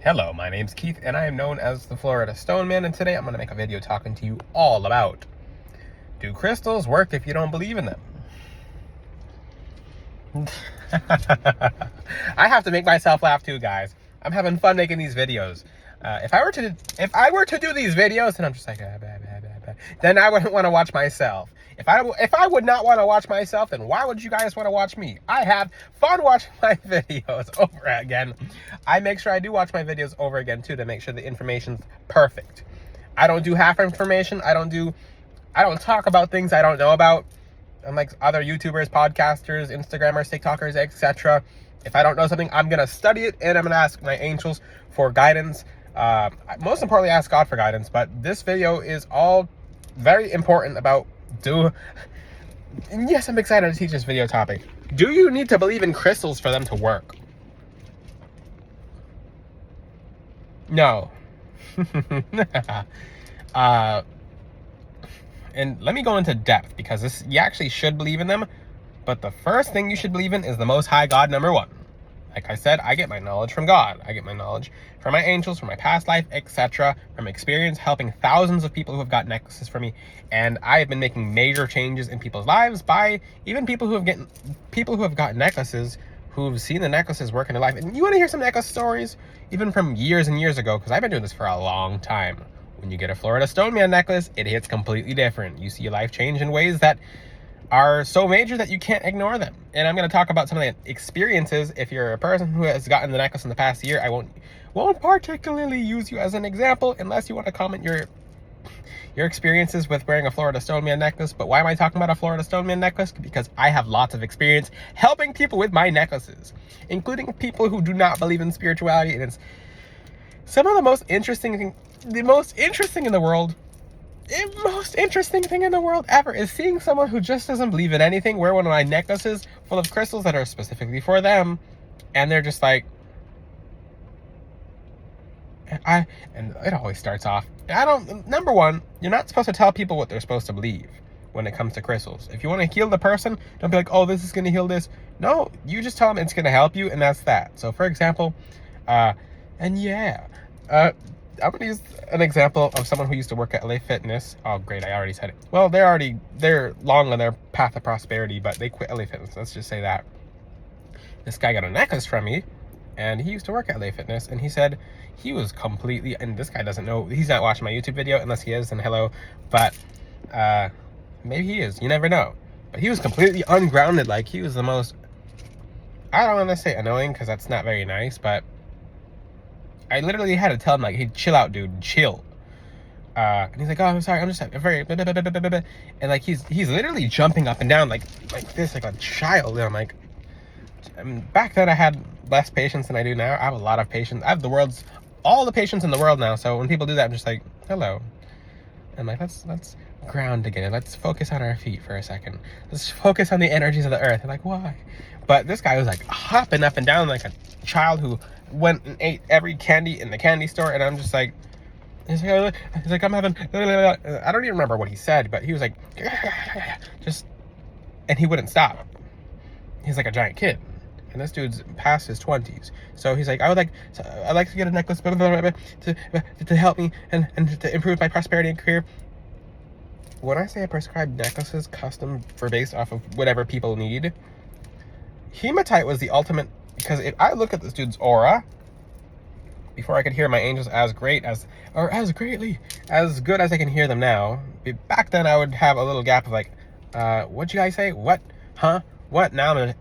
Hello, my name's Keith, and I am known as the Florida Stone Man, and today I'm going to make a video talking to you all about, do crystals work if you don't believe in them? I have to make myself laugh too, guys. I'm having fun making these videos. If I were to do these videos, and I'm just like, then I wouldn't want to watch myself. If I would not want to watch myself, then why would you guys want to watch me? I have fun watching my videos over again. I make sure I do watch my videos over again too to make sure the information's perfect. I don't do half information. I don't talk about things I don't know about. Unlike other YouTubers, podcasters, Instagrammers, TikTokers, etc. If I don't know something, I'm gonna study it and I'm gonna ask my angels for guidance. Most importantly, ask God for guidance. But this video is all very important about yes, I'm excited to teach this video topic. Do you need to believe in crystals for them to work? No. And let me go into depth, because you actually should believe in them, but the first thing you should believe in is the Most High God, number one. Like I said, I get my knowledge from God. I get my knowledge from my angels, from my past life, etc., from experience helping thousands of people who have got necklaces from me, and I have been making major changes in people's lives by even people who have gotten necklaces, who've seen the necklaces work in their life. And you want to hear some necklace stories, even from years and years ago, because I've been doing this for a long time. When you get a Florida Stone Man necklace, it hits completely different. You see your life change in ways that are so major that you can't ignore them. And I'm going to talk about some of the experiences. If you're a person who has gotten the necklace in the past year, I won't particularly use you as an example unless you want to comment your experiences with wearing a Florida Stone Man necklace. But why am I talking about a Florida Stone Man necklace? Because I have lots of experience helping people with my necklaces, including people who do not believe in spirituality. And it's some of the most interesting thing in the world. The most interesting thing in the world ever is seeing someone who just doesn't believe in anything wear one of my necklaces full of crystals that are specifically for them, and they're just like, and it always starts off, number one, you're not supposed to tell people what they're supposed to believe when it comes to crystals. If you want to heal the person, don't be like, oh, this is going to heal this. No, you just tell them it's going to help you, and that's that. So for example, I'm going to use an example of someone who used to work at LA Fitness. Oh, great, I already said it. Well, they're long on their path of prosperity, but they quit LA Fitness. Let's just say that. This guy got a necklace from me, and he used to work at LA Fitness, and he said he was completely, and this guy doesn't know, he's not watching my YouTube video, unless he is, then hello, but maybe he is, you never know. But he was completely ungrounded, like he was the most, I don't want to say annoying, because that's not very nice, but I literally had to tell him, like, hey, chill out, dude, chill. And he's like, oh, I'm sorry, I'm just very, and like, he's literally jumping up and down like this, like a child. And I'm like, back then I had less patience than I do now. I have a lot of patience. I have all the patience in the world now. So when people do that, I'm just like, hello. And I'm like, let's ground again. Let's focus on our feet for a second. Let's focus on the energies of the earth. I'm like, why? But this guy was like hopping up and down like a child who went and ate every candy in the candy store. And I'm just like, he's like, I'm having, I don't even remember what he said, but he was like, just, and he wouldn't stop. He's like a giant kid. And this dude's past his 20s. So he's like, I'd like to get a necklace to help me and to improve my prosperity and career. When I say I prescribe necklaces custom for based off of whatever people need, Hematite was the ultimate, because if I look at this dude's aura, before I could hear my angels as greatly as good as I can hear them now, back then I would have a little gap of like, what'd you guys say? What? Huh? What? Now I'm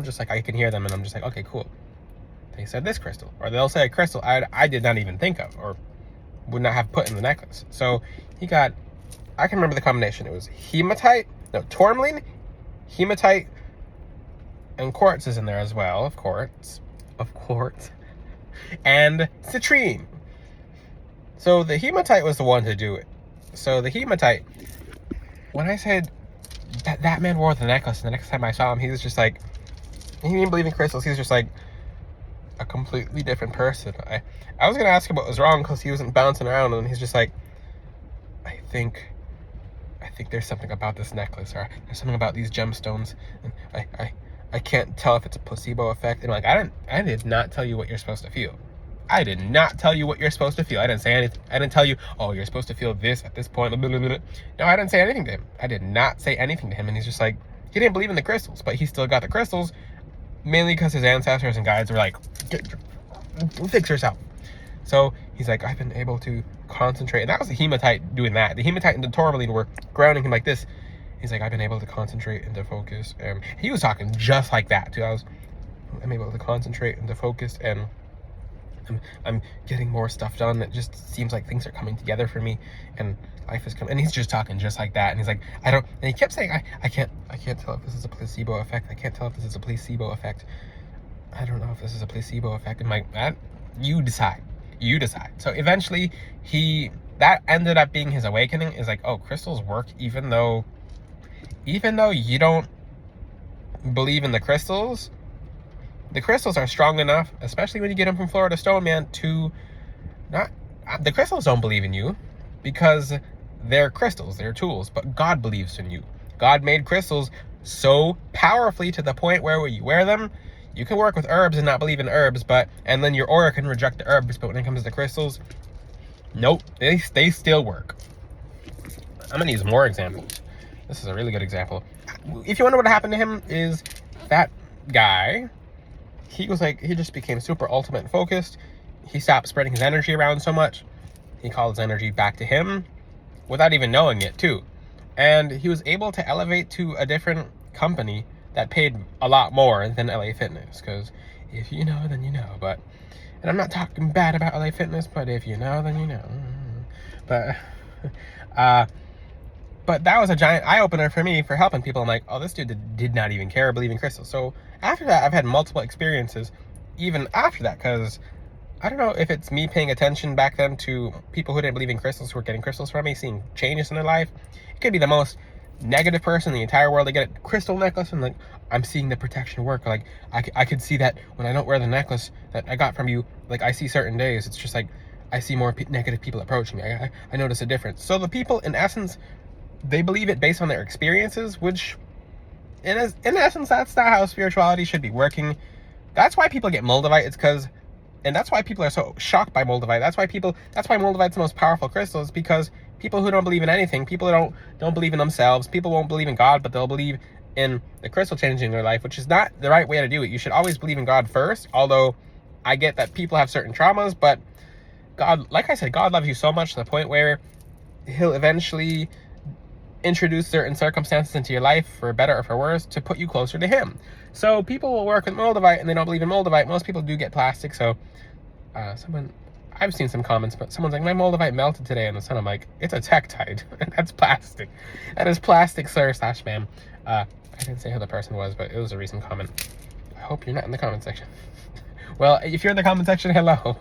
just like, I can hear them and I'm just like, okay, cool. They said this crystal, or they'll say a crystal I did not even think of or would not have put in the necklace. So he got, I can remember the combination. It was tourmaline, hematite, and quartz is in there as well, of course, and citrine. So the hematite was the one to do it. So the hematite, when I said that man wore the necklace, and the next time I saw him, he was just like, he didn't believe in crystals. He was just like a completely different person. I was gonna ask him what was wrong, because he wasn't bouncing around, and he's just like, I think there's something about this necklace, or there's something about these gemstones, and I can't tell if it's a placebo effect. And like, I did not tell you what you're supposed to feel. I did not tell you what you're supposed to feel. I didn't say anything. I didn't tell you, oh, you're supposed to feel this at this point. Blah, blah, blah, blah. No, I didn't say anything to him. I did not say anything to him. And he's just like, he didn't believe in the crystals, but he still got the crystals, mainly because his ancestors and guides were like, fix yourself. So he's like, I've been able to concentrate. And that was the hematite doing that. The hematite and the tourmaline were grounding him like this. He's like, I've been able to concentrate and to focus. And he was talking just like that too. I'm able to concentrate and to focus, and I'm getting more stuff done. It just seems like things are coming together for me, and life is coming. And he's just talking just like that. And he's like, I don't. And he kept saying, I can't tell if this is a placebo effect. I can't tell if this is a placebo effect. I don't know if this is a placebo effect. And I'm like, you decide. You decide. So eventually, that ended up being his awakening. Is like, oh, crystals work even though you don't believe in the crystals. The crystals are strong enough, especially when you get them from Florida Stone, man, to not... The crystals don't believe in you because they're crystals, they're tools, but God believes in you. God made crystals so powerfully to the point where when you wear them, you can work with herbs and not believe in herbs, and then your aura can reject the herbs, but when it comes to crystals, nope, they still work. I'm gonna use more examples. This is a really good example. If you wonder what happened to him, is that guy... He just became super ultimate and focused. He stopped spreading his energy around so much. He called his energy back to him without even knowing it too. And he was able to elevate to a different company that paid a lot more than LA Fitness. Because if you know, then you know. And I'm not talking bad about LA Fitness, but if you know, then you know. But that was a giant eye-opener for me for helping people. I'm like, oh, this dude did not even care or believe in crystals. So after that, I've had multiple experiences even after that, because I don't know if it's me paying attention back then to people who didn't believe in crystals who were getting crystals from me, seeing changes in their life. It could be the most negative person in the entire world. They get a crystal necklace and like, I'm seeing the protection work. Like, I could see that when I don't wear the necklace that I got from you, like I see certain days, it's just like, I see more negative people approaching me. I notice a difference. So the people, in essence, they believe it based on their experiences, which in essence, that's not how spirituality should be working. That's why people get Moldavite. And that's why people are so shocked by Moldavite. That's why Moldavite's the most powerful crystal, is because people who don't believe in anything, people who don't believe in themselves, people won't believe in God, but they'll believe in the crystal changing their life, which is not the right way to do it. You should always believe in God first, although I get that people have certain traumas, but God, like I said, God loves you so much to the point where he'll eventually introduce certain circumstances into your life, for better or for worse, to put you closer to him. So people will work with Moldavite and they don't believe in Moldavite. Most people do get plastic. So I've seen some comments, but someone's like, my Moldavite melted today in the sun. I'm like, it's a Tektite. That's plastic. That is plastic, sir / ma'am. I didn't say who the person was, but it was a recent comment. I hope you're not in the comment section. Well, if you're in the comment section, hello.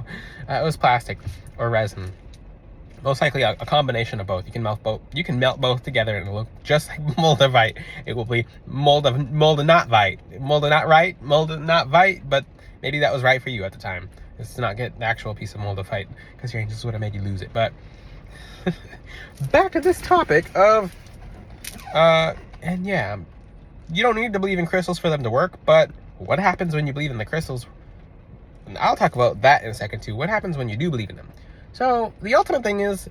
It was plastic or resin. Most likely a combination of both. You can melt both. You can melt both together and it'll look just like Moldavite. It will be not vite, but maybe that was right for you at the time. It's to not get the actual piece of Moldavite, because your angels would have made you lose it. But back to this topic of and yeah, you don't need to believe in crystals for them to work, but what happens when you believe in the crystals? And I'll talk about that in a second too. What happens when you do believe in them? So the ultimate thing is,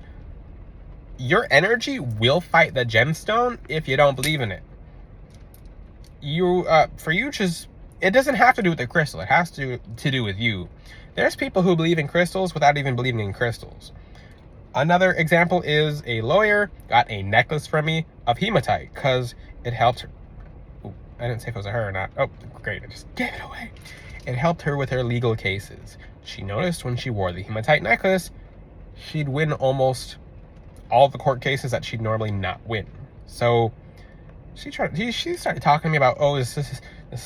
your energy will fight the gemstone if you don't believe in it. It doesn't have to do with the crystal. It has to do with you. There's people who believe in crystals without even believing in crystals. Another example is a lawyer got a necklace from me of hematite because it helped her. Ooh, I didn't say if it was a her or not. Oh, great. I just gave it away. It helped her with her legal cases. She noticed when she wore the hematite necklace, she'd win almost all the court cases that she'd normally not win. So she started talking to me about, oh, this is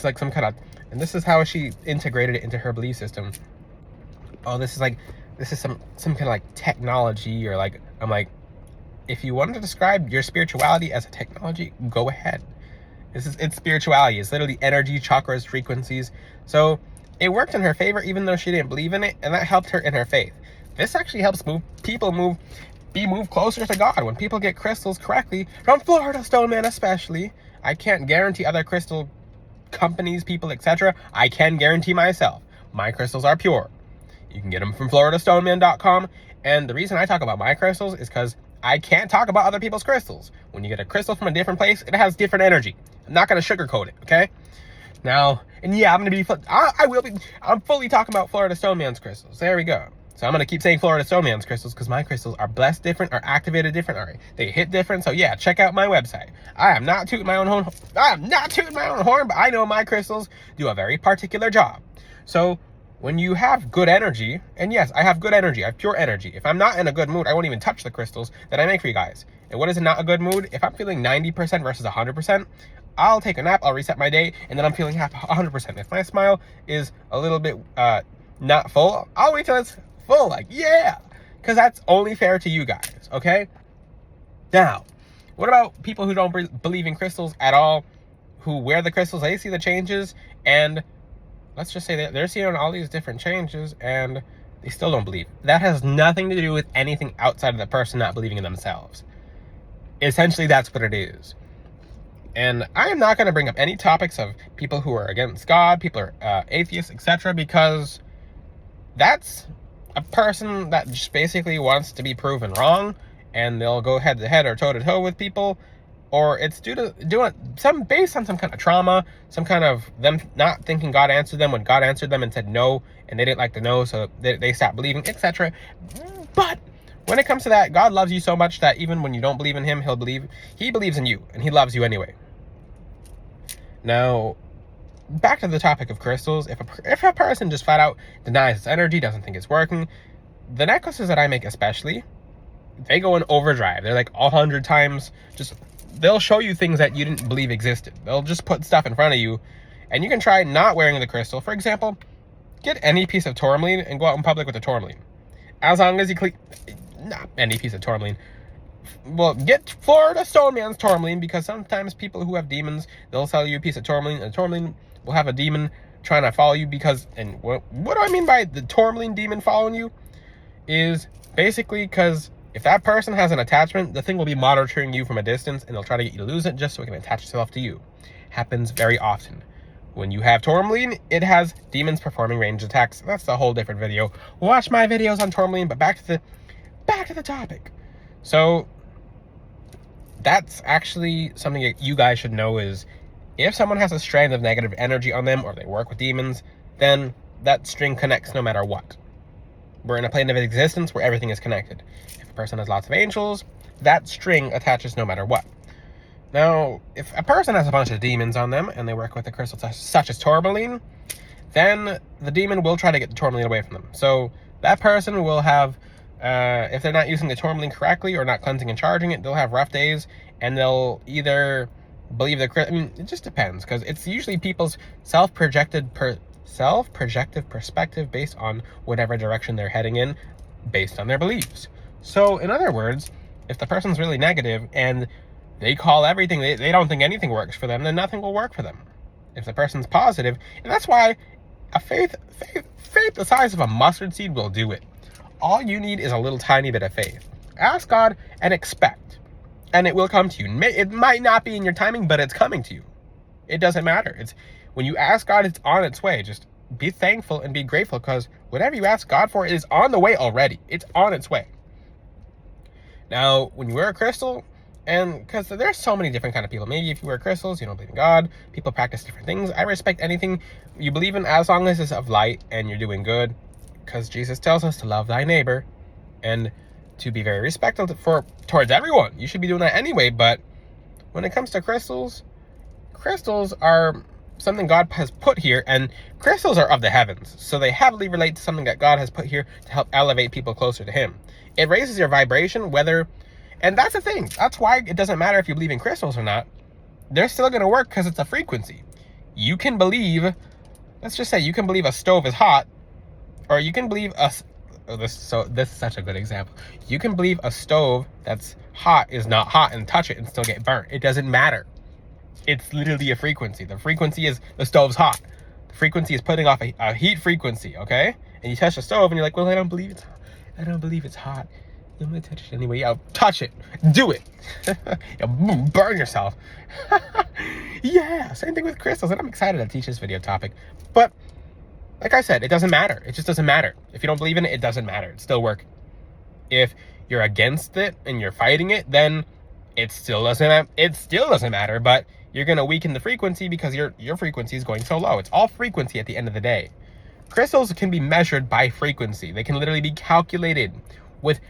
like some kind of, and this is how she integrated it into her belief system. Oh, this is some kind of like technology, or like, I'm like, if you wanted to describe your spirituality as a technology, go ahead. It's spirituality. It's literally energy, chakras, frequencies. So it worked in her favor, even though she didn't believe in it, and that helped her in her faith. This actually helps people move closer to God. When people get crystals correctly, from Florida Stone, man, especially. I can't guarantee other crystal companies, people, etc. I can guarantee myself, my crystals are pure. You can get them from floridastoneman.com. And the reason I talk about my crystals is because I can't talk about other people's crystals. When you get a crystal from a different place, it has different energy. I'm not going to sugarcoat it, okay? Now, and yeah, I'm fully talking about Florida Stoneman's crystals. There we go. So I'm going to keep saying Florida Stoneman's crystals because my crystals are blessed different, are activated different, or they hit different. So yeah, check out my website. I am not tooting my own horn, but I know my crystals do a very particular job. So when you have good energy, and yes, I have good energy, I have pure energy. If I'm not in a good mood, I won't even touch the crystals that I make for you guys. And what is not a good mood? If I'm feeling 90% versus 100%, I'll take a nap, I'll reset my day, and then I'm feeling 100%. If my smile is a little bit not full, I'll wait till it's full, like, yeah, because that's only fair to you guys, okay? Now, what about people who don't believe in crystals at all, who wear the crystals, they see the changes, and let's just say they're seeing all these different changes, and they still don't believe. That has nothing to do with anything outside of the person not believing in themselves. Essentially, that's what it is. And I am not going to bring up any topics of people who are against God, people are atheists, etc., because that's a person that just basically wants to be proven wrong, and they'll go head to head or toe to toe with people, or it's due to doing some based on some kind of trauma, some kind of them not thinking God answered them when God answered them and said no, and they didn't like the no, so they stopped believing, etc. But when it comes to that, God loves you so much that even when you don't believe in him, he believes in you, and he loves you anyway. Now, back to the topic of crystals. If a person just flat out denies its energy, doesn't think it's working, the necklaces that I make especially, they go in overdrive. They're like 100 times, they'll show you things that you didn't believe existed. They'll just put stuff in front of you, and you can try not wearing the crystal. For example, get any piece of tourmaline and go out in public with the tourmaline. As long as you not any piece of tourmaline. Well, get Florida Stoneman's tourmaline, because sometimes people who have demons, they'll sell you a piece of tourmaline, and the tourmaline will have a demon trying to follow you because, and what do I mean by the tourmaline demon following you? Is basically because if that person has an attachment, the thing will be monitoring you from a distance, and they'll try to get you to lose it just so it can attach itself to you. Happens very often. When you have tourmaline, it has demons performing ranged attacks. That's a whole different video. Watch my videos on tourmaline, but back to the topic. So that's actually something that you guys should know is if someone has a strand of negative energy on them or they work with demons, then that string connects no matter what. We're in a plane of existence where everything is connected. If a person has lots of angels, that string attaches no matter what. Now, if a person has a bunch of demons on them and they work with a crystal such as tourmaline, then the demon will try to get the tourmaline away from them. So that person will have, if they're not using the tourmaline correctly or not cleansing and charging it, they'll have rough days, and they'll either believe it just depends, because it's usually people's self-projective perspective based on whatever direction they're heading in, based on their beliefs. So in other words, if the person's really negative and they call everything, they don't think anything works for them, then nothing will work for them. If the person's positive, and that's why a faith the size of a mustard seed will do it. All you need is a little tiny bit of faith. Ask God and expect, and it will come to you. It might not be in your timing, but it's coming to you. It doesn't matter. It's when you ask God, it's on its way. Just be thankful and be grateful, because whatever you ask God for is on the way already. It's on its way. Now, when you wear a crystal, and because there's so many different kind of people. Maybe if you wear crystals, you don't believe in God. People practice different things. I respect anything you believe in as long as it's of light and you're doing good, because Jesus tells us to love thy neighbor and to be very respectful towards everyone. You should be doing that anyway. But when it comes to crystals are something God has put here, and crystals are of the heavens, so they heavily relate to something that God has put here to help elevate people closer to him. It raises your vibration, and that's the thing. That's why it doesn't matter if you believe in crystals or not. They're still going to work because it's a frequency. You can believe, let's just say you can believe a stove is hot, or you can believe this is such a good example. You can believe a stove that's hot is not hot and touch it and still get burnt. It doesn't matter. It's literally a frequency. The frequency is the stove's hot. The frequency is putting off a heat frequency, okay? And you touch the stove and you're like, well, I don't believe it's hot. I don't believe it's hot. I'm gonna touch it anyway. I'll touch it. Do it. You'll burn yourself. Yeah, same thing with crystals. And I'm excited to teach this video topic. But Like I said, it doesn't matter. It just doesn't matter. If you don't believe in it, it doesn't matter. It still works. If you're against it and you're fighting it, then it still doesn't matter, but you're going to weaken the frequency because your frequency is going so low. It's all frequency at the end of the day. Crystals can be measured by frequency. They can literally be calculated with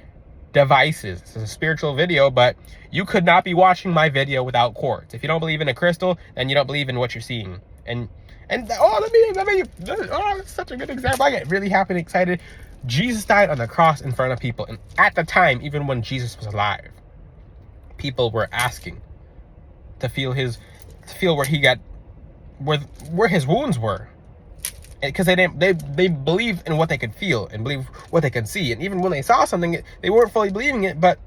devices. This is a spiritual video, but you could not be watching my video without quartz. If you don't believe in a crystal, then you don't believe in what you're seeing. And it's such a good example. I get really happy and excited. Jesus died on the cross in front of people, and at the time, even when Jesus was alive, people were asking to feel where he got, where his wounds were, because they believed in what they could feel and believe what they could see, and even when they saw something, they weren't fully believing it, but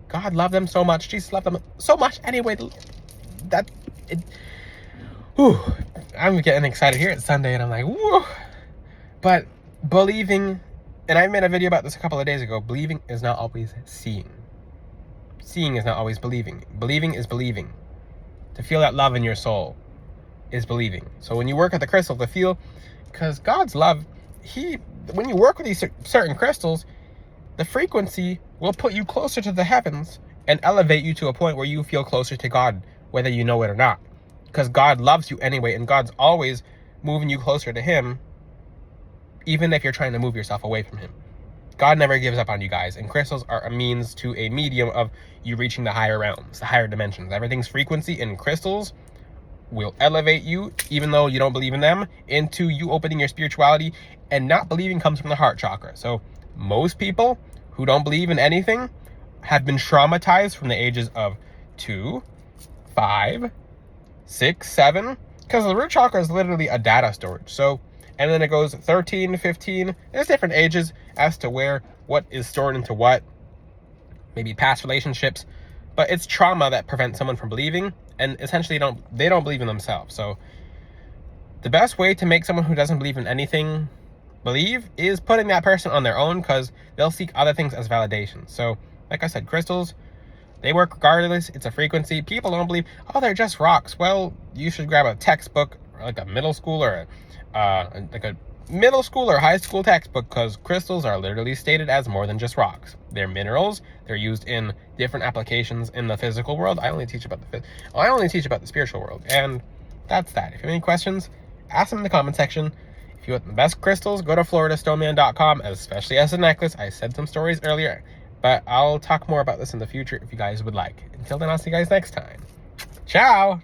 God loved them so much. Jesus loved them so much anyway that it. Whew, I'm getting excited here. It's Sunday, and I'm like, whoa. But believing, and I made a video about this a couple of days ago, believing is not always seeing. Seeing is not always believing. Believing is believing. To feel that love in your soul is believing. So when you work at the crystal to feel, because God's love, when you work with these certain crystals, the frequency will put you closer to the heavens and elevate you to a point where you feel closer to God, whether you know it or not. Because God loves you anyway, and God's always moving you closer to him, even if you're trying to move yourself away from him. God never gives up on you guys, and crystals are a means to a medium of you reaching the higher realms, the higher dimensions. Everything's frequency, and crystals will elevate you, even though you don't believe in them, into you opening your spirituality. And not believing comes from the heart chakra. So most people who don't believe in anything have been traumatized from the ages of 2, 5, 6, 7, because the root chakra is literally a data storage. So, and then it goes 13, 15. There's different ages as to what is stored into what, maybe past relationships, but it's trauma that prevents someone from believing, and essentially they don't believe in themselves. So the best way to make someone who doesn't believe in anything believe is putting that person on their own, because they'll seek other things as validation. So like I said, crystals, they work regardless. It's a frequency. People don't believe, oh, they're just rocks. Well, you should grab a textbook, like a middle school or a middle school or high school textbook, because crystals are literally stated as more than just rocks. They're minerals. They're used in different applications in the physical world. I only teach about the spiritual world, and that's that. If you have any questions, ask them in the comment section. If you want the best crystals, go to floridastoneman.com, especially as a necklace. I said some stories earlier, but I'll talk more about this in the future if you guys would like. Until then, I'll see you guys next time. Ciao!